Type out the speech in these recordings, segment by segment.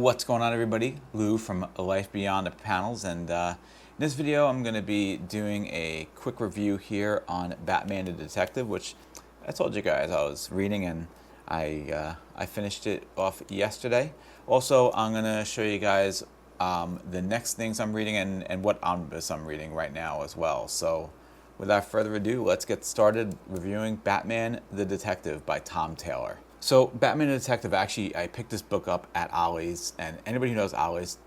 What's going on, everybody? Lou from Life Beyond the Panels, and in this video I'm going to be doing a quick review here on Batman the Detective, which I told you guys I was reading, and I finished it off yesterday. Also, I'm going to show you guys the next things I'm reading and what omnibus I'm reading right now as well. So without further ado, let's get started reviewing Batman the Detective by Tom Taylor. So Batman the Detective, actually, I picked this book up at Ollie's, and anybody who knows Ollie's,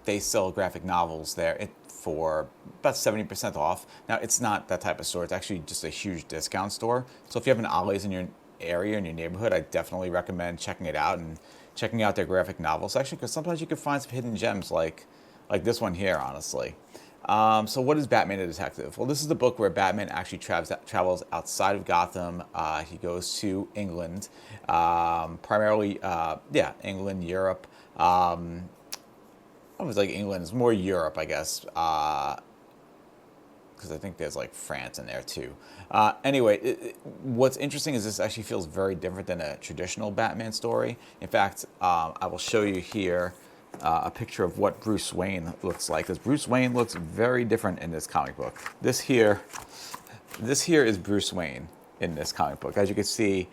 they sell graphic novels there for about 70% off. Now, it's not that type of store. It's actually just a huge discount store. So if you have an Ollie's in your area, in your neighborhood, I definitely recommend checking it out and checking out their graphic novel section, because sometimes you can find some hidden gems like this one here, honestly. So what is Batman the Detective? Well, this is the book where Batman actually travels outside of Gotham. He goes to England, primarily, England, Europe. I was like England. It's more Europe, I guess, because I think there's like France in there too. Anyway, what's interesting is this actually feels very different than a traditional Batman story. In fact, I will show you here a picture of what Bruce Wayne looks like, because Bruce Wayne looks very different in this comic book. This here is Bruce Wayne in this comic book. As you can see,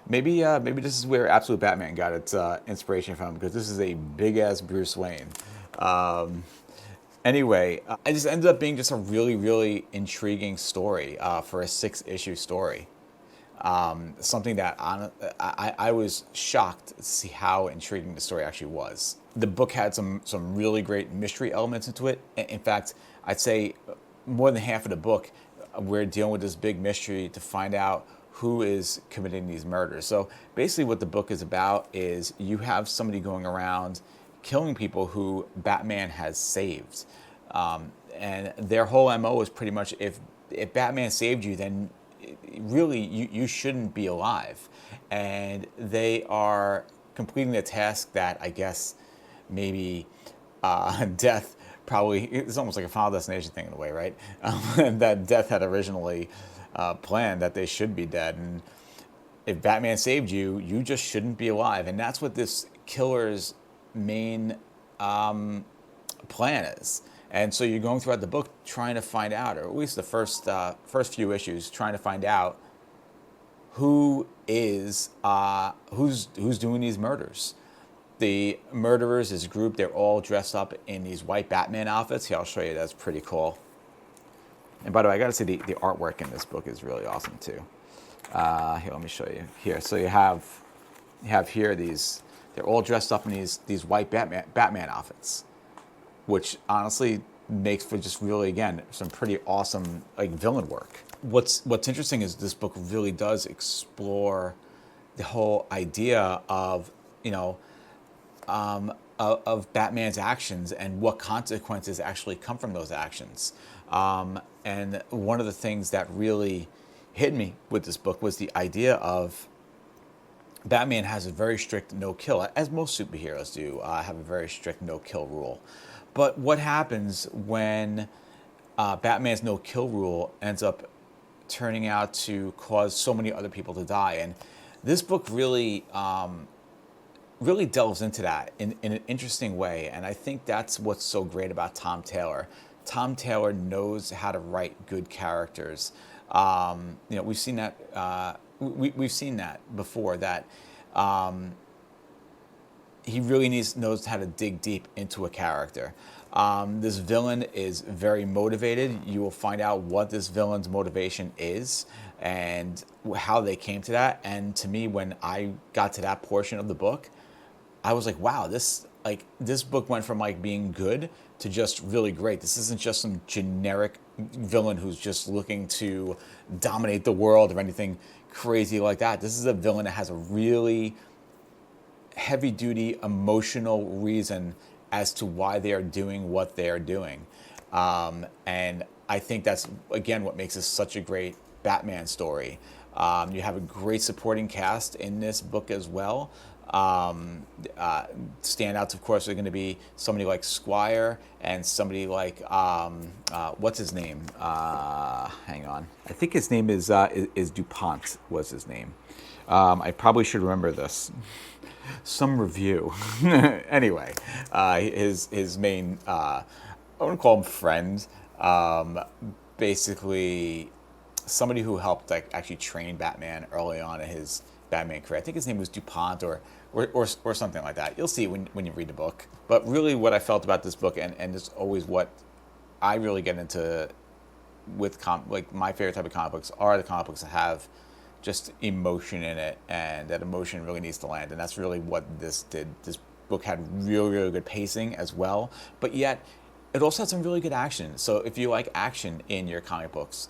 maybe this is where Absolute Batman got its inspiration from, because this is a big ass Bruce Wayne. Anyway, it just ended up being just a really, really intriguing story for a 6-issue story. Something that I was shocked to see how intriguing the story actually was. The book had some really great mystery elements into it. In fact, I'd say more than half of the book, we're dealing with this big mystery to find out who is committing these murders. So basically what the book is about is you have somebody going around killing people who Batman has saved. And their whole MO is pretty much, if Batman saved you, then really you shouldn't be alive. And they are completing the task that I guess maybe death probably, it's almost like a Final Destination thing in a way, right? That death had originally planned, that they should be dead. And if Batman saved you, you just shouldn't be alive. And that's what this killer's main plan is. And so you're going throughout the book trying to find out, or at least the first few issues, trying to find out who is who's doing these murders. The murderers, this group, they're all dressed up in these white Batman outfits. Here, I'll show you. That's pretty cool. And by the way, I got to say the artwork in this book is really awesome too. Here, let me show you. Here, so you have here these. They're all dressed up in these white Batman outfits, which honestly makes for just really, again, some pretty awesome like villain work. What's interesting is this book really does explore the whole idea of, of Batman's actions and what consequences actually come from those actions. And one of the things that really hit me with this book was the idea of Batman has a very strict no-kill, as most superheroes do, have a very strict no-kill rule. But what happens when Batman's no-kill rule ends up turning out to cause so many other people to die? And this book really delves into that in an interesting way. And I think that's what's so great about Tom Taylor. Tom Taylor knows how to write good characters. We've seen that. We've seen that before, that he really knows how to dig deep into a character. This villain is very motivated. You will find out what this villain's motivation is and how they came to that. And to me, when I got to that portion of the book, I was like, wow, this book went from like being good to just really great. This isn't just some generic villain who's just looking to dominate the world or anything crazy like that. This is a villain that has a really heavy-duty emotional reason as to why they are doing what they are doing. And I think that's, again, what makes this such a great Batman story. You have a great supporting cast in this book as well. Standouts, of course, are going to be somebody like Squire and somebody like, what's his name? Hang on. I think his name is DuPont was his name. I probably should remember this. some review. Anyway, his main, I wouldn't call him friend, um, basically somebody who helped like actually train Batman early on in his Batman career. I think his name was DuPont or something like that. You'll see when you read the book. But really what I felt about this book, and it's always what I really get into with like my favorite type of comic books are the comic books that have just emotion in it, and that emotion really needs to land, and that's really what this did. This book had really, really good pacing as well, but yet it also had some really good action. So if you like action in your comic books,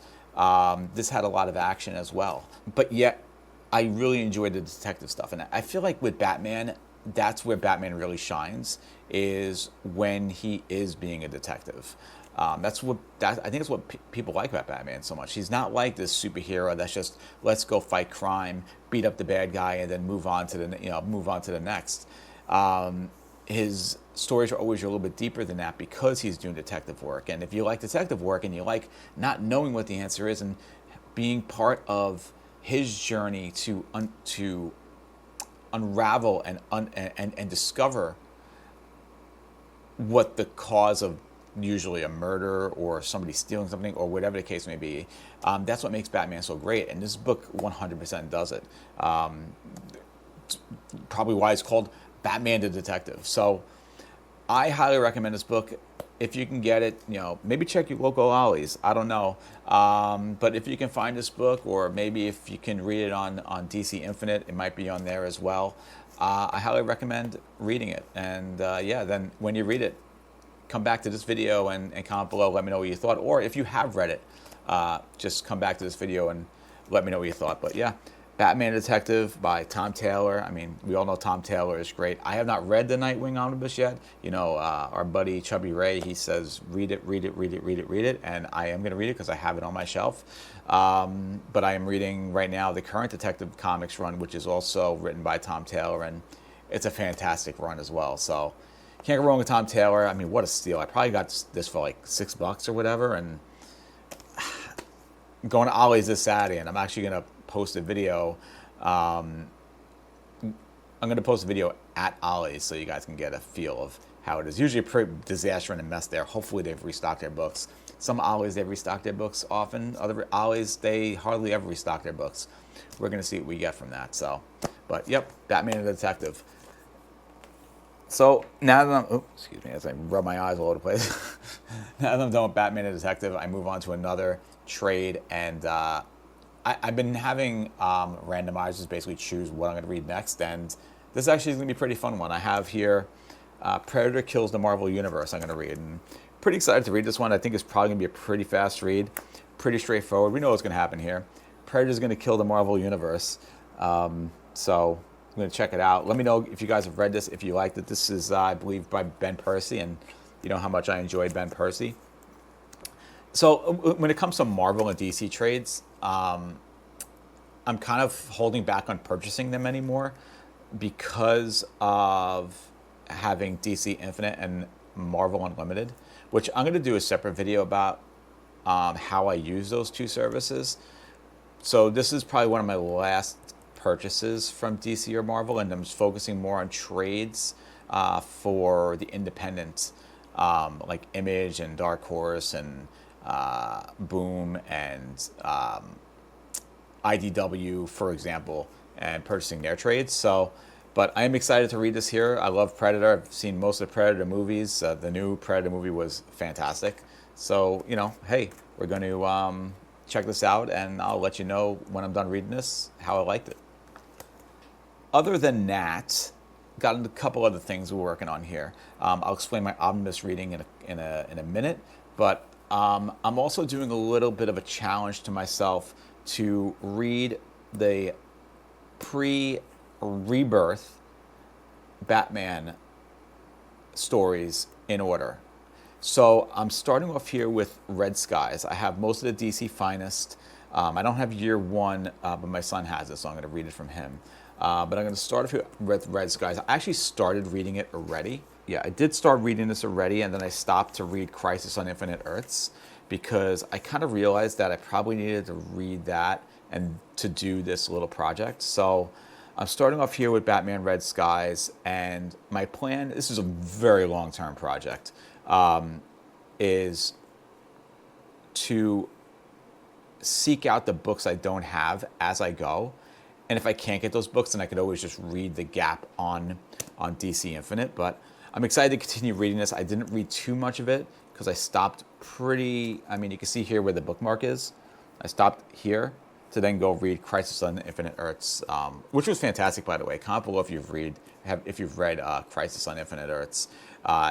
this had a lot of action as well. But yet I really enjoyed the detective stuff, and I feel like with Batman, that's where Batman really shines, is when he is being a detective. I think that's what people like about Batman so much. He's not like this superhero that's just let's go fight crime, beat up the bad guy, and then move on to the next. His stories are always a little bit deeper than that because he's doing detective work. And if you like detective work and you like not knowing what the answer is and being part of his journey to unravel and discover what the cause of usually a murder or somebody stealing something or whatever the case may be, that's what makes Batman so great. And this book 100% does it. Probably why it's called Batman the Detective. So I highly recommend this book. If you can get it, maybe check your local Ollies. I don't know. But if you can find this book, or maybe if you can read it on DC Infinite, it might be on there as well. I highly recommend reading it. And then when you read it, come back to this video and comment below. Let me know what you thought. Or if you have read it, just come back to this video and let me know what you thought. But yeah, Batman Detective by Tom Taylor. I mean, we all know Tom Taylor is great. I have not read the Nightwing Omnibus yet. Our buddy Chubby Ray, he says, read it. And I am going to read it because I have it on my shelf. But I am reading right now the current Detective Comics run, which is also written by Tom Taylor. And it's a fantastic run as well. So can't go wrong with Tom Taylor. I mean, what a steal. I probably got this for like $6 or whatever. And I'm going to Ollie's this Saturday, and I'm actually going to post a video. I'm going to post a video at Ollie's so you guys can get a feel of how it is. Usually a pretty disaster and a mess there. Hopefully they've restocked their books. Some Ollie's, they've restocked their books often. Other Ollie's, they hardly ever restock their books. We're going to see what we get from that. So, but yep, Batman the Detective. So now that excuse me, as I rub my eyes all over the place. Now that I'm done with Batman the Detective, I move on to another trade, and I've been having randomizers basically choose what I'm going to read next, and this actually is going to be a pretty fun one. I have here Predator Kills the Marvel Universe I'm going to read, and pretty excited to read this one. I think it's probably going to be a pretty fast read, pretty straightforward. We know what's going to happen here. Predator's going to kill the Marvel Universe, so I'm going to check it out. Let me know if you guys have read this, if you liked it. This is, I believe, by Ben Percy, and you know how much I enjoyed Ben Percy. So when it comes to Marvel and DC trades, I'm kind of holding back on purchasing them anymore because of having DC Infinite and Marvel Unlimited, which I'm going to do a separate video about how I use those two services. So this is probably one of my last purchases from DC or Marvel, and I'm just focusing more on trades for the independent, like Image and Dark Horse and Boom and IDW, for example, and purchasing their trades. So, but I am excited to read this here. I love Predator. I've seen most of the Predator movies. The new Predator movie was fantastic. So, hey, we're going to check this out, and I'll let you know when I'm done reading this how I liked it. Other than that, got a couple other things we're working on here. I'll explain my Omnibus reading in a minute, but I'm also doing a little bit of a challenge to myself to read the pre-Rebirth Batman stories in order. So I'm starting off here with Red Skies. I have most of the DC Finest. I don't have year one, but my son has it, so I'm going to read it from him. But I'm going to start off with Red Skies. I actually started reading it already. Yeah, I did start reading this already, and then I stopped to read Crisis on Infinite Earths because I kind of realized that I probably needed to read that and to do this little project. So I'm starting off here with Batman Red Skies, and my plan, this is a very long-term project, is to seek out the books I don't have as I go. And if I can't get those books, then I could always just read the gap on DC Infinite. But I'm excited to continue reading this. I didn't read too much of it because I stopped you can see here where the bookmark is. I stopped here to then go read Crisis on Infinite Earths, which was fantastic, by the way. Comment below if you've read Crisis on Infinite Earths.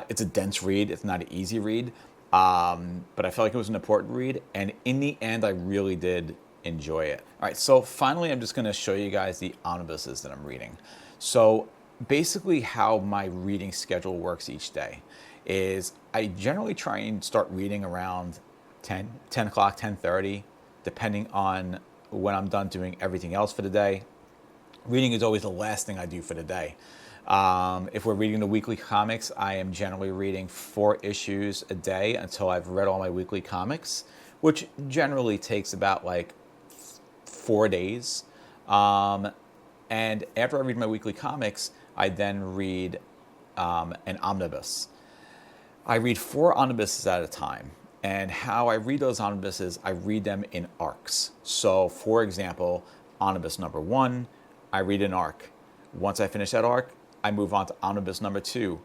It's a dense read. It's not an easy read, but I felt like it was an important read. And in the end, I really did enjoy it. All right, so finally, I'm just going to show you guys the omnibuses that I'm reading. So basically how my reading schedule works each day is I generally try and start reading around 10 o'clock, 10:30, depending on when I'm done doing everything else for the day. Reading is always the last thing I do for the day. If we're reading the weekly comics, I am generally reading 4 issues a day until I've read all my weekly comics, which generally takes about like 4 days. And after I read my weekly comics, I then read an omnibus. I read 4 omnibuses at a time. And how I read those omnibuses, I read them in arcs. So, for example, omnibus number 1, I read an arc. Once I finish that arc, I move on to omnibus number 2,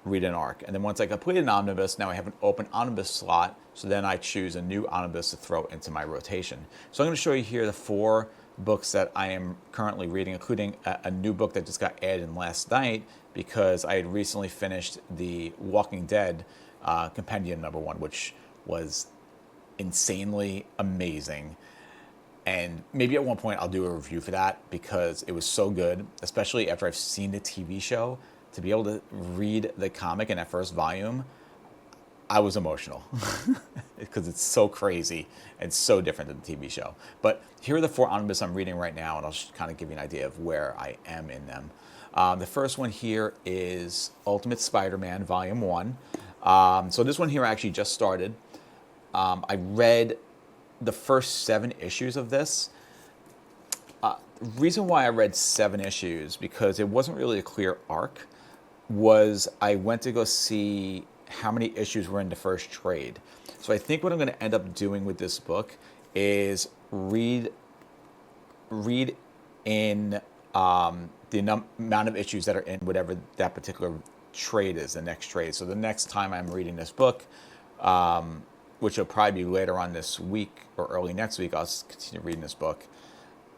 read an arc. And then once I complete an omnibus, now I have an open omnibus slot, so then I choose a new omnibus to throw into my rotation. So I'm going to show you here the 4 books that I am currently reading, including a new book that just got added in last night because I had recently finished the Walking Dead Compendium number 1, which was insanely amazing. And maybe at one point I'll do a review for that because it was so good, especially after I've seen the TV show. To be able to read the comic in that first volume, I was emotional because it's so crazy and so different than the TV show. But here are the 4 omnibus I'm reading right now, and I'll just kind of give you an idea of where I am in them. The first one here is Ultimate Spider-Man Volume 1. So this one here I actually just started. I read the first 7 issues of this. The reason why I read 7 issues, because it wasn't really a clear arc, was I went to go see how many issues were in the first trade. So I think what I'm going to end up doing with this book is read in the amount of issues that are in whatever that particular trade is, the next trade. So the next time I'm reading this book, which will probably be later on this week or early next week, I'll continue reading this book.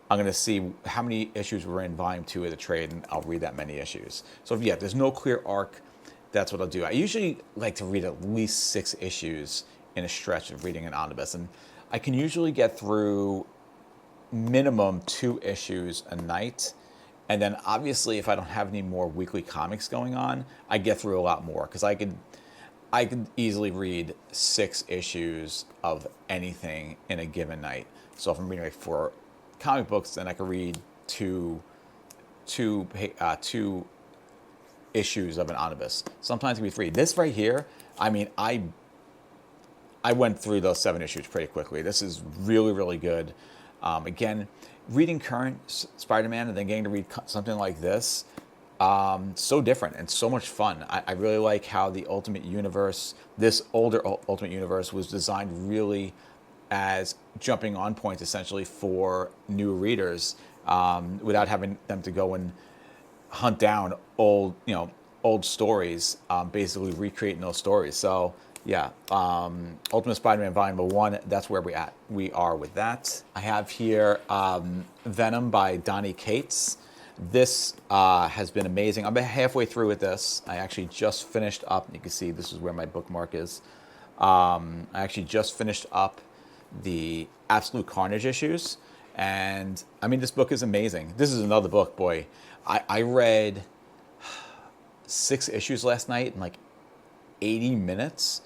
I'm going to see how many issues were in Volume 2 of the trade, and I'll read that many issues. So if there's no clear arc, that's what I'll do. I usually like to read at least 6 issues in a stretch of reading an omnibus, and I can usually get through minimum 2 issues a night. And then obviously if I don't have any more weekly comics going on, I get through a lot more because I could easily read 6 issues of anything in a given night. So if I'm reading like 4 comic books, then I could read two issues of an omnibus. Sometimes it can be 3. This right here, I mean, I went through those 7 issues pretty quickly. This is really, really good. Again, reading current Spider-Man and then getting to read something like this, so different and so much fun. I really like how the Ultimate Universe, this older Ultimate Universe, was designed really as jumping on points essentially for new readers, without having them to go and hunt down old stories, basically recreating those stories. So yeah, Ultimate Spider-Man Volume 1, that's where we are with that. I have here Venom by Donny Cates. This has been amazing. I'm about halfway through with this. I actually just finished up, you can see this is where my bookmark is. I actually just finished up the Absolute Carnage issues, and I mean, this book is amazing. This is another book, boy. I read 6 issues last night in like 80 minutes.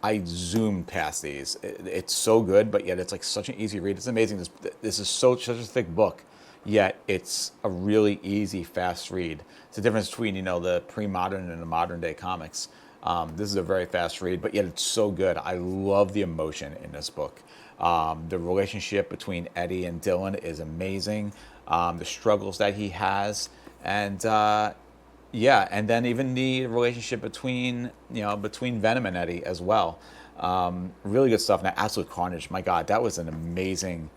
I zoomed past these. It's so good, but yet it's like such an easy read. It's amazing. This is such a thick book, yet it's a really easy, fast read. It's the difference between the pre-modern and the modern day comics. This is a very fast read, but yet it's so good. I love the emotion in this book. The relationship between Eddie and Dylan is amazing. the struggles that he has, and yeah, and then even the relationship between Venom and Eddie as well. Really good stuff. Now, Absolute Carnage, my God, that was an amazing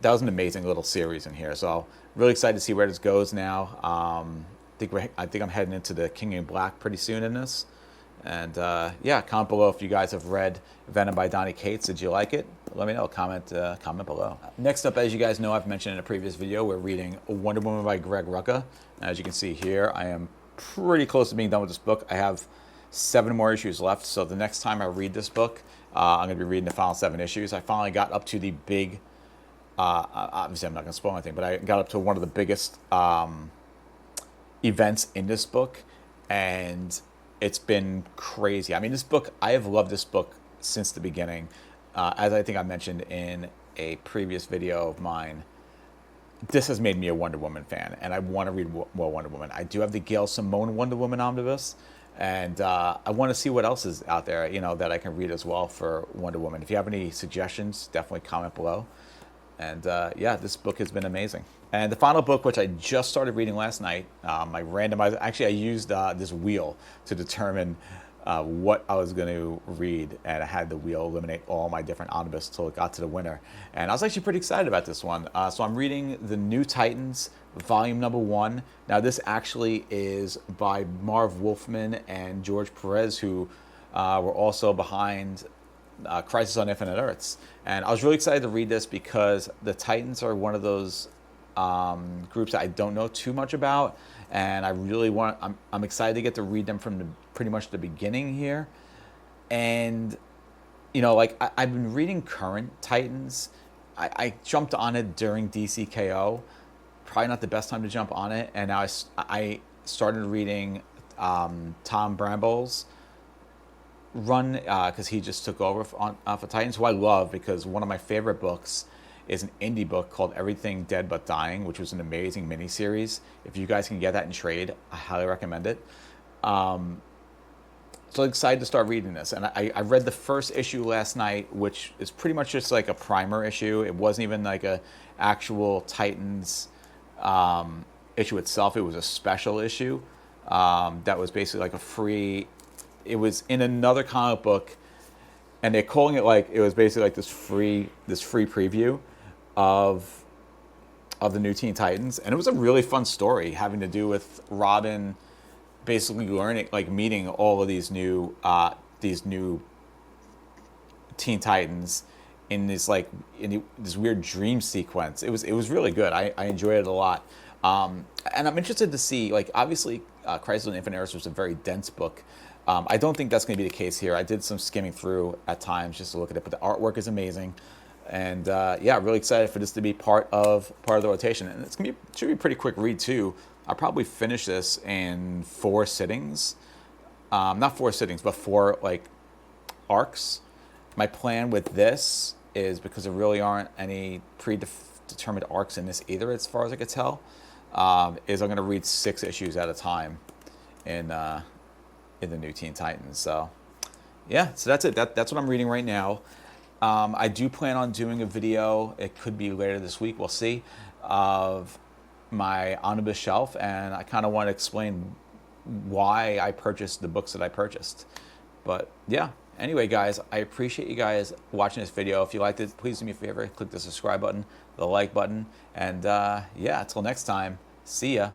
little series in here. So really excited to see where this goes now. I think I'm heading into the King in Black pretty soon in this. And yeah, comment below if you guys have read Venom by Donny Cates. Did you like it? Let me know. Comment below. Next up, as you guys know, I've mentioned in a previous video, we're reading Wonder Woman by Greg Rucka. As you can see here, I am pretty close to being done with this book. I have 7 more issues left. So the next time I read this book, I'm going to be reading the final 7 issues. I finally got up to the big, obviously I'm not going to spoil anything, but I got up to one of the biggest events in this book, and it's been crazy. I mean, this book, I have loved this book since the beginning. As I think I mentioned in a previous video of mine, this has made me a Wonder Woman fan, and I want to read more Wonder Woman. I do have the Gail Simone Wonder Woman omnibus, and I want to see what else is out there, that I can read as well for Wonder Woman. If you have any suggestions, definitely comment below. And yeah, this book has been amazing. And the final book, which I just started reading last night, I randomized. Actually, I used this wheel to determine what I was going to read, and I had the wheel eliminate all my different omnibus until it got to the winner. And I was actually pretty excited about this one. So I'm reading The New Titans, volume number 1. Now, this actually is by Marv Wolfman and George Perez, who were also behind Crisis on Infinite Earths. And I was really excited to read this because the Titans are one of those groups that I don't know too much about, and I really I'm excited to get to read them from pretty much the beginning here. And like I've been reading current Titans. I jumped on it during DCKO, probably not the best time to jump on it, and now I started reading Tom Bramble's run because he just took over for Titans, who I love, because one of my favorite books is an indie book called Everything Dead But Dying, which was an amazing miniseries. If you guys can get that in trade, I highly recommend it. So I'm excited to start reading this. And I read the first issue last night, which is pretty much just like a primer issue. It wasn't even like a actual Titans issue itself. It was a special issue that was basically like a free... It was in another comic book, and they're calling it like, it was basically like this free preview of the new Teen Titans, and it was a really fun story having to do with Robin basically learning, like meeting all of these new Teen Titans in this this weird dream sequence. It was really good. I enjoyed it a lot, and I'm interested to see, like, obviously Crisis on Infinite Earths was a very dense book. I don't think that's going to be the case here. I did some skimming through at times just to look at it, but the artwork is amazing, and yeah, really excited for this to be part of the rotation. And should be a pretty quick read too. I'll probably finish this in 4 sittings, not 4 sittings, but 4 like arcs. My plan with this is, because there really aren't any predetermined arcs in this either, as far as I could tell, is I'm going to read 6 issues at a time in the new Teen Titans. So yeah, so that's it. That's what I'm reading right now. I do plan on doing a video, it could be later this week, we'll see, of my omnibus shelf, and I kind of want to explain why I purchased the books that I purchased. But yeah, anyway guys, I appreciate you guys watching this video. If you liked it, please do me a favor, click the subscribe button, the like button, and yeah, until next time, see ya.